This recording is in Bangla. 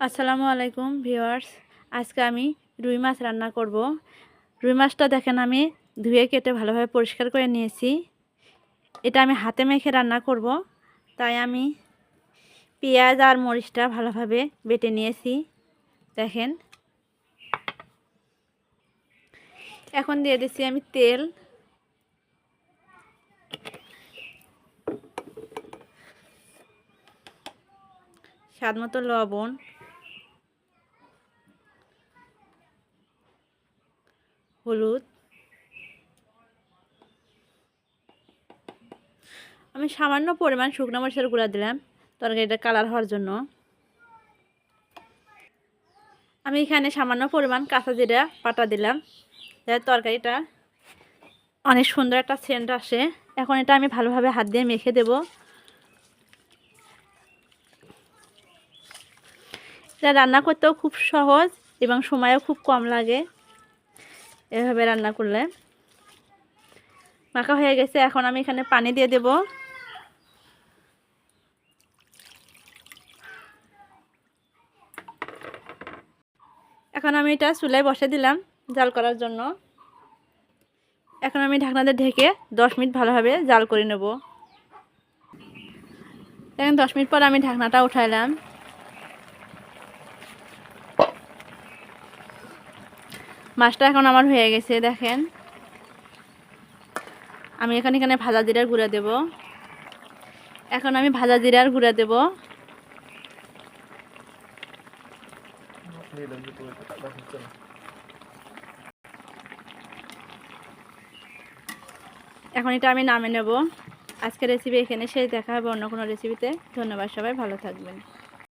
আসসালামু আলাইকুম ভিউয়ার্স। আজকে আমি রুই মাছ রান্না করব। রুই মাছটা দেখেন আমি ধুয়ে কেটে ভালোভাবে পরিষ্কার করে নিয়েছি। এটা আমি হাতে মেখে রান্না করব, তাই আমি পেঁয়াজ আর মরিচটা ভালোভাবে বেটে নিয়েছি। দেখেন, এখন দিয়ে দিচ্ছি আমি তেল, স্বাদ মতো লবণ, হলুদ, আমি সামান্য পরিমাণ শুকনো মরিচের গুঁড়া দিলাম তরকারিটা কালার হওয়ার জন্য। আমি এখানে সামান্য পরিমাণ কাঁচা জিরা বাটা দিলাম, যাতে তরকারিটা অনেক সুন্দর একটা সেন্ট আসে। এখন এটা আমি ভালোভাবে হাত দিয়ে মেখে দেব। এটা রান্না করতেও খুব সহজ এবং সময়ও খুব কম লাগে এভাবে রান্না করলে। মাখা হয়ে গেছে, এখন আমি এখানে পানি দিয়ে দেব। এখন আমি এটা চুলায় বসে দিলাম জাল করার জন্য। এখন আমি ঢাকনা দিয়ে ঢেকে 10 মিনিট ভালোভাবে জাল করে নেব। এখন 10 মিনিট পর আমি ঢাকনাটা উঠাইলাম। মাছটা এখন আমার হয়ে গেছে। দেখেন, আমি এখানে ভাজা জিরার গুঁড়া দেব। এখন আমি ভাজা জিরার গুঁড়া দেব। এখন এটা আমি নামিয়ে নেব। আজকের রেসিপি এখানে শেষ। দেখা হবে অন্য কোনো রেসিপিতে। ধন্যবাদ, সবাই ভালো থাকবেন।